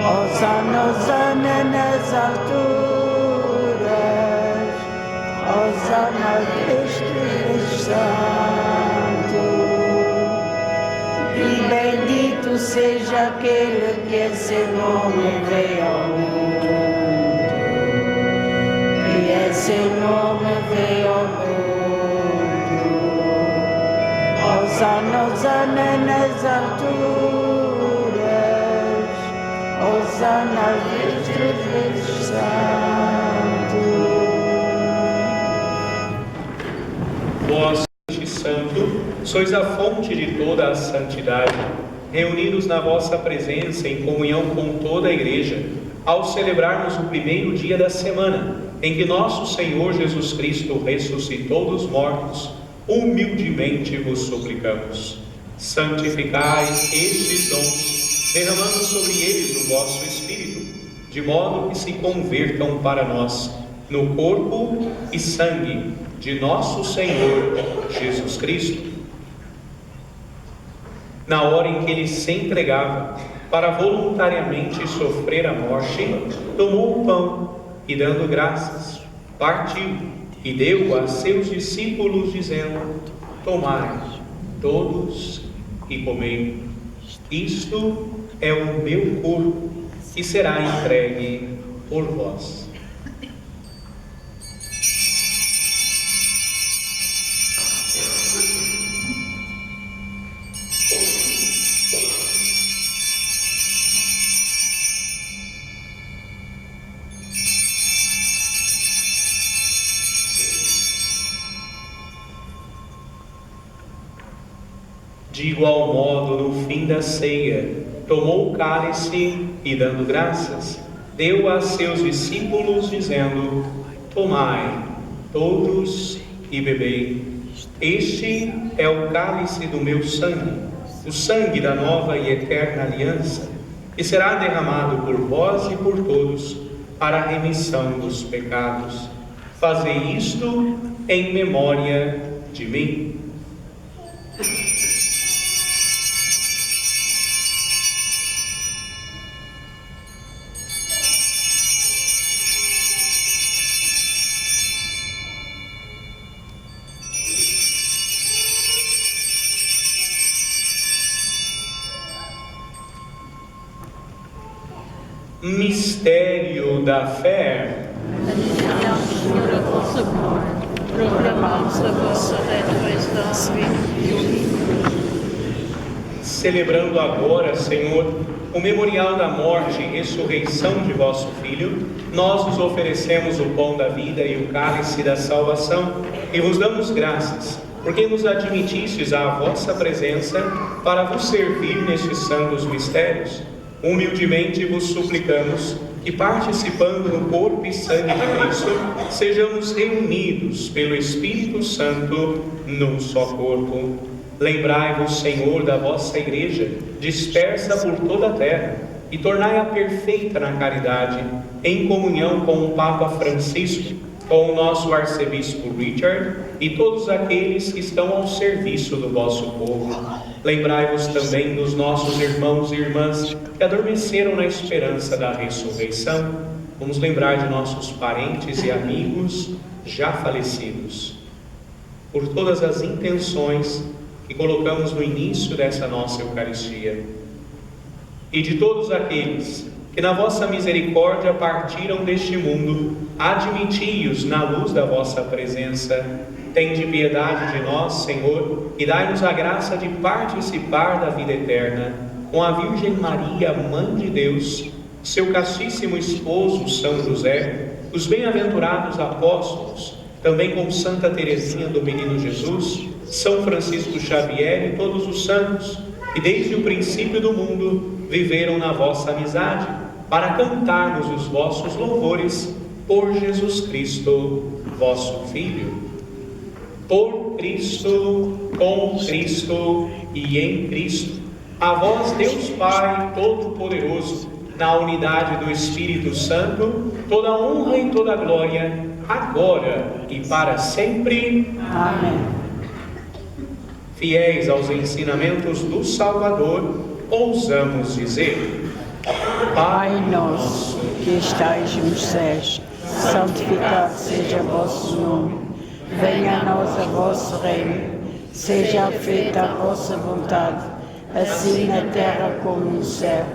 [SPEAKER 3] Hosana, hosana nas alturas. Hosana Deus santo. E bendito seja aquele que em seu nome veio ao mundo. E em seu nome veio ao mundo. Hosana, hosana nas alturas. Hosana Deus santo.
[SPEAKER 2] Vós, Santo, sois a fonte de toda a santidade, reunidos na vossa presença em comunhão com toda a Igreja, ao celebrarmos o primeiro dia da semana, em que nosso Senhor Jesus Cristo ressuscitou dos mortos, humildemente vos suplicamos. Santificai estes dons, derramando sobre eles o vosso Espírito, de modo que se convertam para nós no corpo e sangue de nosso Senhor Jesus Cristo. Na hora em que ele se entregava para voluntariamente sofrer a morte, tomou o pão e, dando graças, partiu e deu a seus discípulos, dizendo: tomai todos e comei. Isto é o meu corpo, que será entregue por vós. De igual modo, no fim da ceia, tomou o cálice e, dando graças, deu a seus discípulos, dizendo: tomai todos e bebei. Este é o cálice do meu sangue, o sangue da nova e eterna aliança, que será derramado por vós e por todos para a remissão dos pecados. Fazei isto em memória de mim. Mistério da fé.
[SPEAKER 3] proclamamos a vossa ressurreição e
[SPEAKER 2] Celebrando agora, Senhor, o memorial da morte e ressurreição de vosso Filho, nós vos oferecemos o pão da vida e o cálice da salvação e vos damos graças, porque nos admitistes à vossa presença para vos servir nestes santos mistérios. Humildemente vos suplicamos que, participando no corpo e sangue de Cristo, sejamos reunidos pelo Espírito Santo num só corpo. Lembrai-vos, Senhor, da vossa Igreja, dispersa por toda a terra, e tornai-a perfeita na caridade, em comunhão com o Papa Francisco, com o nosso arcebispo Richard e todos aqueles que estão ao serviço do vosso povo. Lembrai-vos também dos nossos irmãos e irmãs que adormeceram na esperança da ressurreição. Vamos lembrar de nossos parentes e amigos já falecidos. Por todas as intenções que colocamos no início dessa nossa Eucaristia. E de todos aqueles que na vossa misericórdia partiram deste mundo, admiti-os na luz da vossa presença. Tende piedade de nós, Senhor, e dai-nos a graça de participar da vida eterna, com a Virgem Maria, Mãe de Deus, seu castíssimo esposo, São José, os bem-aventurados apóstolos, também com Santa Teresinha do Menino Jesus, São Francisco Xavier e todos os santos, que desde o princípio do mundo viveram na vossa amizade, para cantarmos os vossos louvores por Jesus Cristo, vosso Filho. Por Cristo, com Cristo e em Cristo, a vós, Deus Pai Todo-Poderoso, na unidade do Espírito Santo, toda honra e toda glória, agora e para sempre.
[SPEAKER 3] Amém.
[SPEAKER 2] Fiéis aos ensinamentos do Salvador, ousamos dizer:
[SPEAKER 3] Pai nosso, que estais nos céus, santificado seja o vosso nome. Venha a nós o vosso reino. Seja feita a vossa vontade, assim na terra como no céu.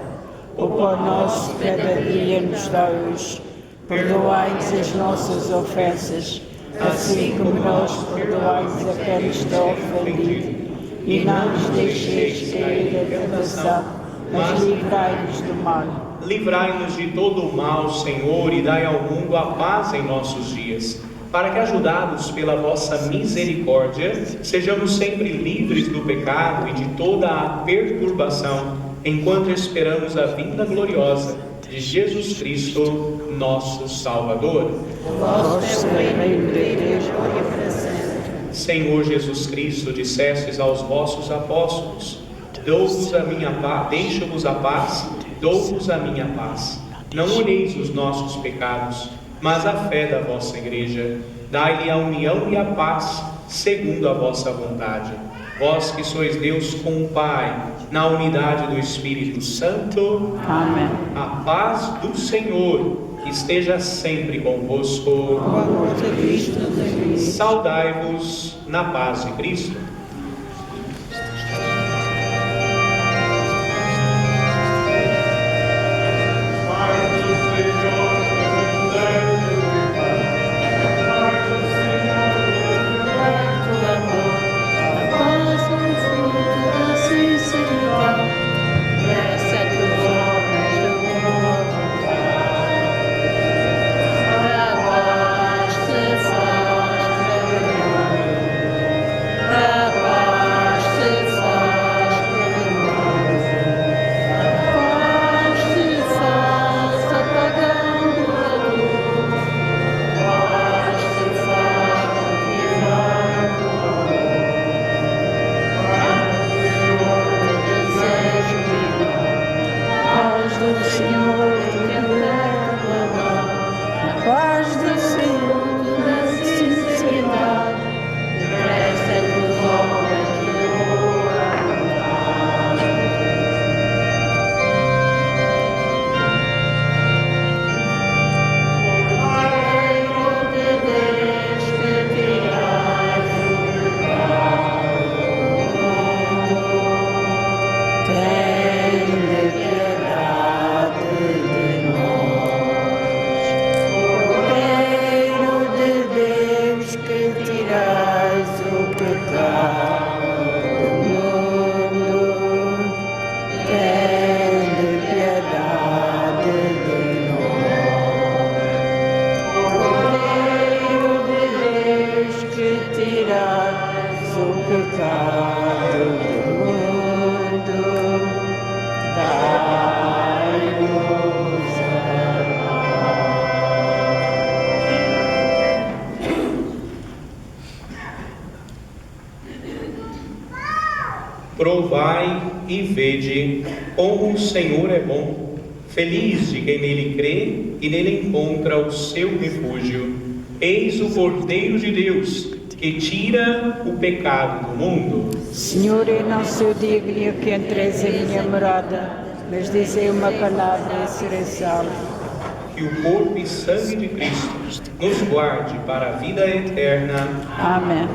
[SPEAKER 3] O pão nosso de cada dia nos dá hoje. Perdoai-nos as nossas ofensas, assim como nós perdoamos a quem nos está ofendido. E não nos deixeis cair da tentação, mas livrai-nos do mal.
[SPEAKER 2] Livrai-nos de todo o mal, Senhor, e dai ao mundo a paz em nossos dias, para que, ajudados pela vossa misericórdia, sejamos sempre livres do pecado e de toda a perturbação, enquanto esperamos a vinda gloriosa de Jesus Cristo, nosso Salvador.
[SPEAKER 3] Vosso reino de Deus, glória para sempre.
[SPEAKER 2] Senhor Jesus Cristo, dissestes aos vossos apóstolos: dou-vos a minha paz, deixo-vos a paz, dou-vos a minha paz. Não olheis os nossos pecados, mas a fé da vossa Igreja. Dai-lhe a união e a paz, segundo a vossa vontade. Vós que sois Deus com o Pai, na unidade do Espírito Santo.
[SPEAKER 3] Amém.
[SPEAKER 2] A paz do Senhor esteja sempre convosco.
[SPEAKER 3] O amor de Cristo nos livre.
[SPEAKER 2] Saudai-vos na paz de Cristo.
[SPEAKER 6] Bye.
[SPEAKER 3] pecado do mundo, tende piedade de nós. Cordeiro de Deus, que tiras o pecado do mundo, dai-nos a
[SPEAKER 2] Provai e vede como o Senhor é bom, feliz de quem nele crê e nele encontra o seu refúgio. Eis o Cordeiro de Deus, que tira o pecado do mundo.
[SPEAKER 3] Senhor, eu não sou digno que entreis em minha morada, mas dizei uma palavra e serei salvo.
[SPEAKER 2] Que o corpo e sangue de Cristo nos guarde para a vida eterna.
[SPEAKER 3] Amém.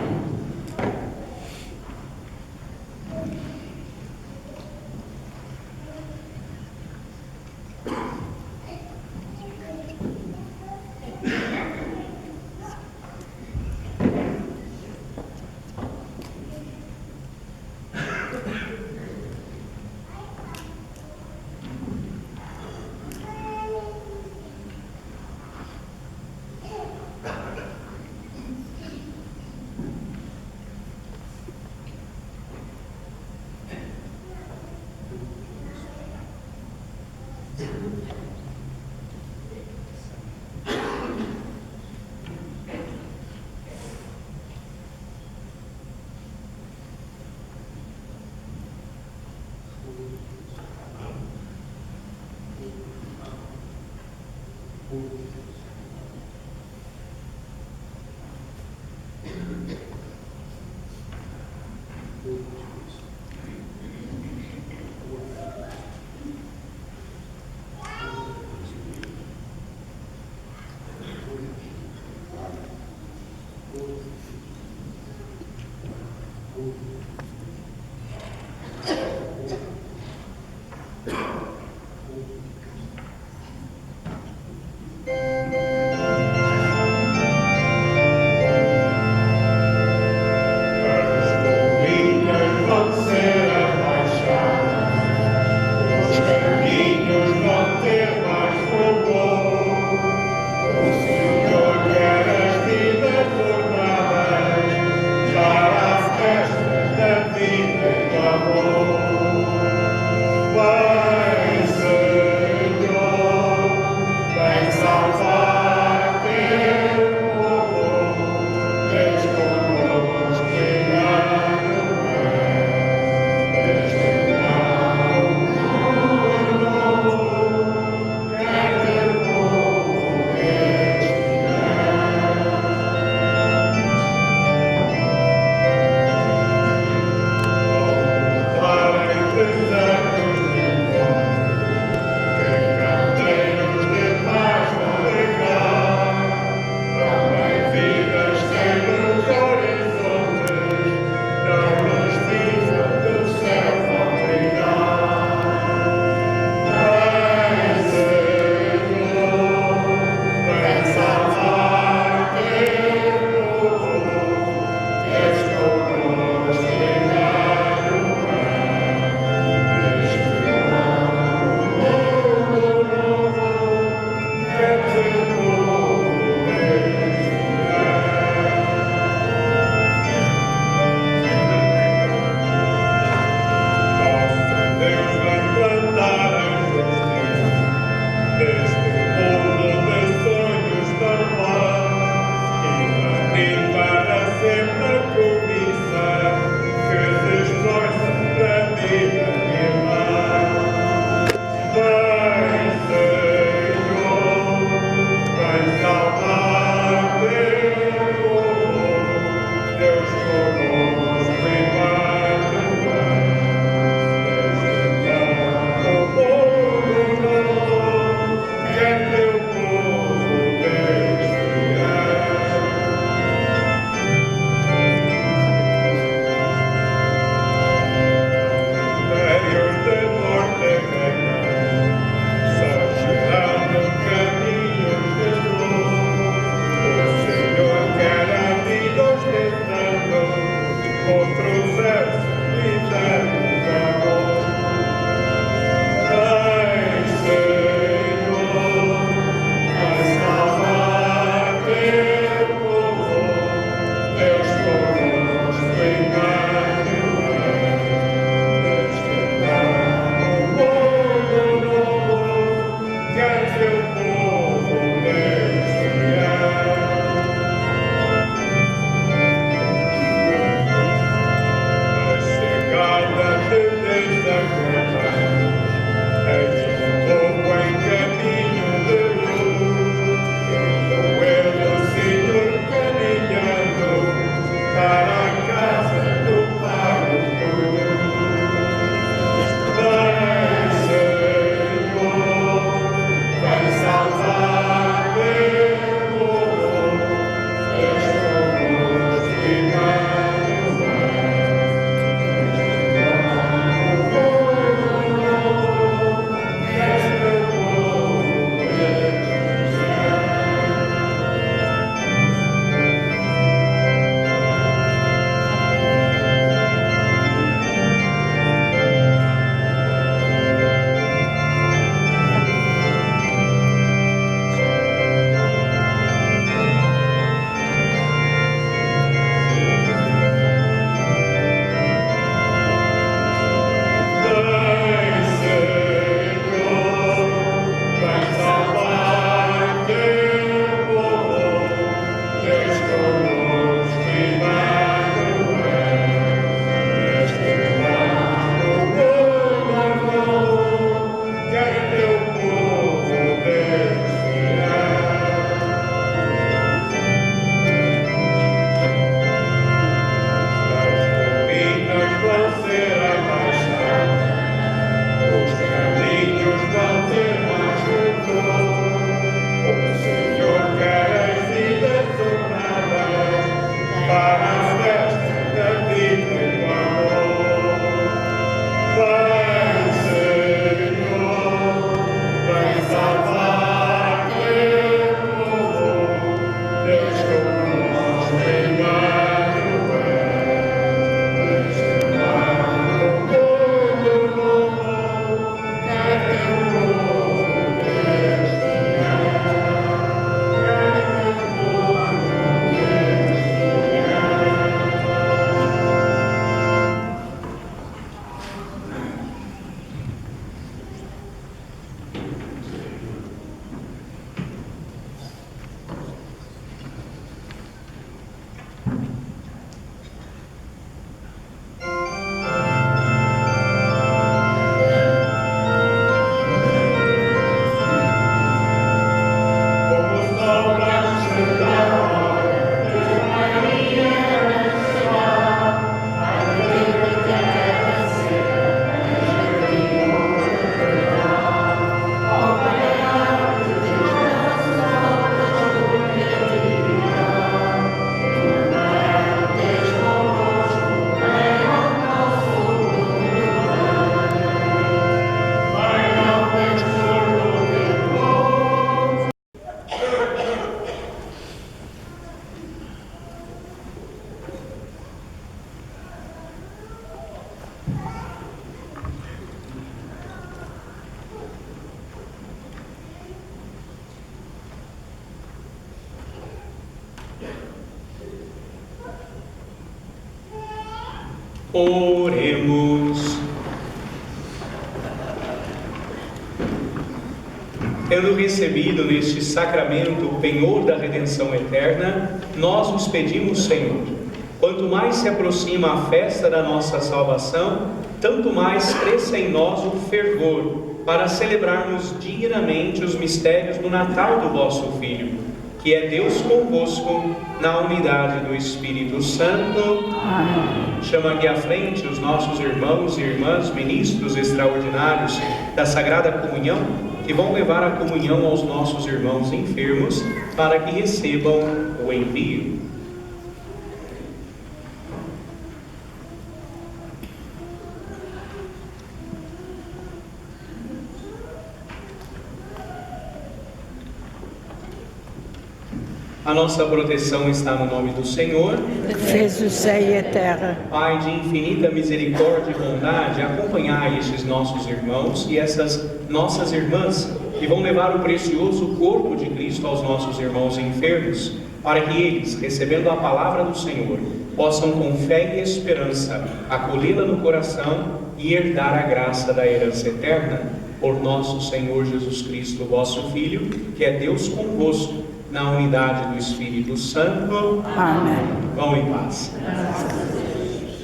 [SPEAKER 6] Para as festas
[SPEAKER 2] Oremos. Tendo recebido neste sacramento o penhor da redenção eterna, nós vos pedimos, Senhor, quanto mais se aproxima a festa da nossa salvação, tanto mais cresça em nós o fervor para celebrarmos dignamente os mistérios do Natal do vosso Filho, que é Deus convosco, na unidade do Espírito Santo.
[SPEAKER 3] Amém.
[SPEAKER 2] Chama aqui à frente os nossos irmãos e irmãs, ministros extraordinários da Sagrada Comunhão, que vão levar a comunhão aos nossos irmãos enfermos, para que recebam o envio. A nossa proteção está no nome do Senhor,
[SPEAKER 3] que fez o céu e a terra.
[SPEAKER 2] Pai de infinita misericórdia e bondade, acompanhai estes nossos irmãos e essas nossas irmãs que vão levar o precioso corpo de Cristo aos nossos irmãos enfermos, para que eles, recebendo a palavra do Senhor, possam com fé e esperança acolhê-la no coração e herdar a graça da herança eterna. Por nosso Senhor Jesus Cristo, vosso Filho, que é Deus convosco, na unidade do Espírito Santo.
[SPEAKER 3] Amém.
[SPEAKER 2] Vão em paz.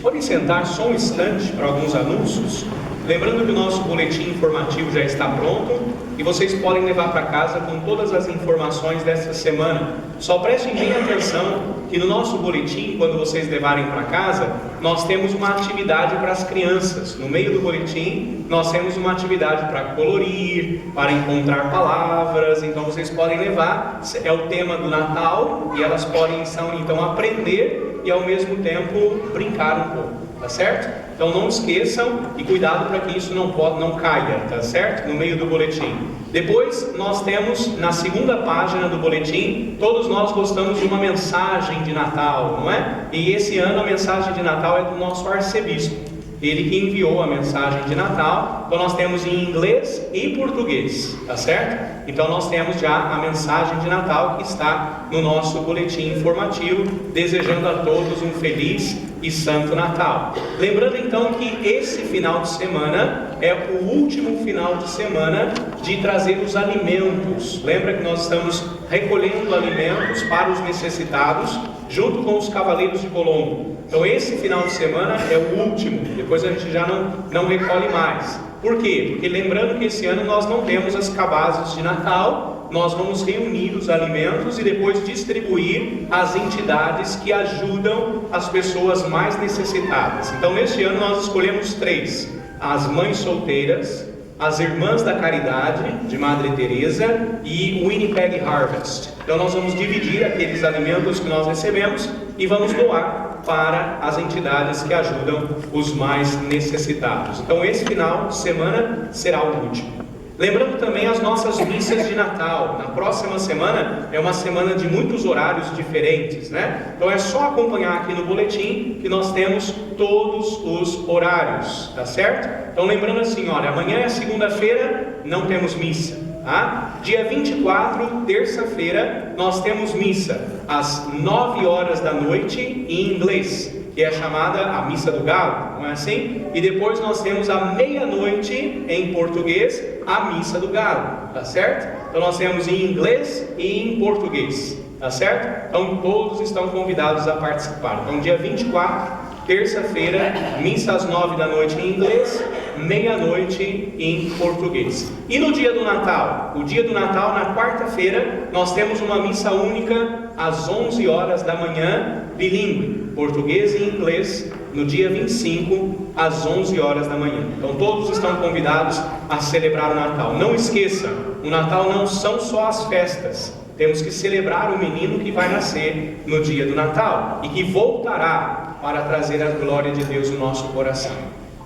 [SPEAKER 2] Podem sentar só um instante para alguns anúncios. Lembrando que o nosso boletim informativo já está pronto e vocês podem levar para casa com todas as informações desta semana. Só prestem bem atenção que no nosso boletim, quando vocês levarem para casa, nós temos uma atividade para as crianças. No meio do boletim, nós temos uma atividade para colorir, para encontrar palavras. Então vocês podem levar, é o tema do Natal, e elas podem então aprender e ao mesmo tempo brincar um pouco, tá certo? Então não esqueçam e cuidado para que isso não caia, tá certo? No meio do boletim. Depois nós temos na segunda página do boletim, todos nós gostamos de uma mensagem de Natal, não é? E esse ano a mensagem de Natal é do nosso arcebispo. Ele que enviou a mensagem de Natal. Então nós temos em inglês e português, tá certo? Então nós temos já a mensagem de Natal que está no nosso boletim informativo, desejando a todos um feliz e santo Natal. Lembrando então que esse final de semana é o último final de semana de trazer os alimentos. Lembra que nós estamos recolhendo alimentos para os necessitados, junto com os Cavaleiros de Colombo. Então esse final de semana é o último, depois a gente já não recolhe mais. Por quê? Porque lembrando que esse ano nós não temos as cabazes de Natal, nós vamos reunir os alimentos e depois distribuir às entidades que ajudam as pessoas mais necessitadas. Então neste ano nós escolhemos 3: as mães solteiras, as Irmãs da Caridade, de Madre Teresa, e o Winnipeg Harvest. Então nós vamos dividir aqueles alimentos que nós recebemos e vamos doar para as entidades que ajudam os mais necessitados. Então esse final de semana será o último. Lembrando também as nossas missas de Natal. Na próxima semana é uma semana de muitos horários diferentes, né? Então é só acompanhar aqui no boletim que nós temos todos os horários, tá certo? Então lembrando assim, olha, amanhã é segunda-feira, não temos missa, tá? Dia 24, terça-feira, nós temos missa às 9 horas da noite em inglês, que é chamada a Missa do Galo, não é assim? E depois nós temos à meia-noite em português a Missa do Galo, tá certo? Então nós temos em inglês e em português, tá certo? Então todos estão convidados a participar. Então dia 24, terça-feira, missa às 9 da noite em inglês, meia-noite em português. E no dia do Natal? O dia do Natal, na quarta-feira, nós temos uma missa única às 11 horas da manhã, bilíngue, português e inglês, no dia 25, às 11 horas da manhã. Então todos estão convidados a celebrar o Natal. Não esqueça, o Natal não são só as festas. Temos que celebrar o menino que vai nascer no dia do Natal e que voltará para trazer a glória de Deus no nosso coração.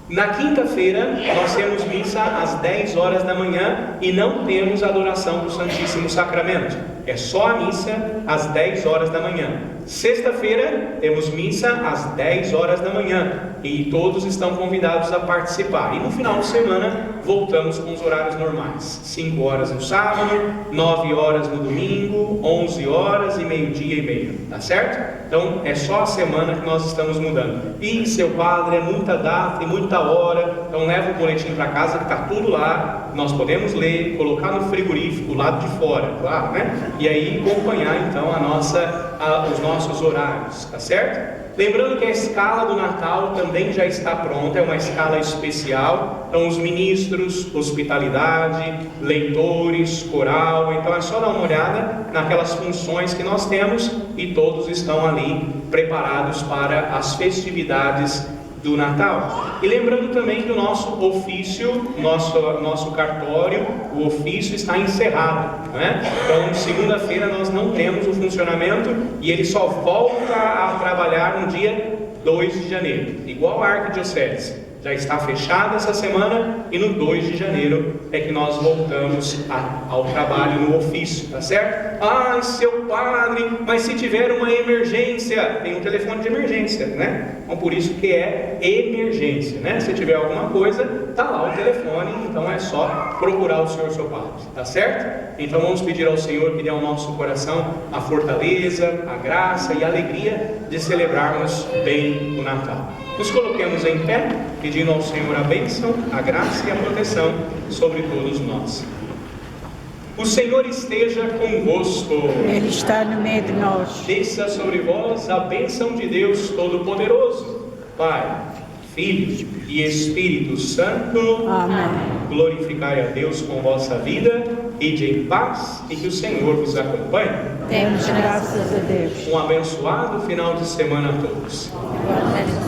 [SPEAKER 2] Na quinta-feira, nós temos missa às 10 horas da manhã e não temos adoração do Santíssimo Sacramento. É só a missa às 10 horas da manhã. Sexta-feira, temos missa às 10 horas da manhã e todos estão convidados a participar. E no final de semana, voltamos com os horários normais. 5 horas no sábado, 9 horas no domingo, 11 horas e meio-dia e meia. Tá certo? Então, é só a semana que nós estamos mudando. E, seu padre, é muita data e muita hora. Então, leva o boletim para casa que está tudo lá. Nós podemos ler, colocar no frigorífico, lado de fora, claro, né? E aí acompanhar, então, os nossos horários, tá certo? Lembrando que a escala do Natal também já está pronta, é uma escala especial. Então os ministros, hospitalidade, leitores, coral. Então é só dar uma olhada naquelas funções que nós temos e todos estão ali preparados para as festividades do Natal. E lembrando também que o nosso ofício, nosso cartório, o ofício está encerrado, né? Então segunda-feira nós não temos o funcionamento e ele só volta a trabalhar no dia 2 de janeiro, igual a Arquidiocese. já está fechada essa semana e no 2 de janeiro é que nós voltamos ao trabalho no ofício, tá certo? Ah, seu padre, mas se tiver uma emergência, tem um telefone de emergência, né? Então por isso que é emergência, né? Se tiver alguma coisa, tá lá o telefone, então é só procurar o senhor, seu padre, tá certo? Então vamos pedir ao Senhor que dê ao nosso coração a fortaleza, a graça e a alegria de celebrarmos bem o Natal. Nos coloquemos em pé, pedindo ao Senhor a bênção, a graça e a proteção sobre todos nós. O Senhor esteja convosco.
[SPEAKER 3] Ele está no meio de nós.
[SPEAKER 2] Desça sobre vós a bênção de Deus Todo-Poderoso, Pai, Filho e Espírito Santo.
[SPEAKER 3] Amém.
[SPEAKER 2] Glorificai a Deus com vossa vida, ide em paz e que o Senhor vos acompanhe.
[SPEAKER 3] Demos graças a Deus.
[SPEAKER 2] Um abençoado final de semana a todos.
[SPEAKER 3] Glória a Deus.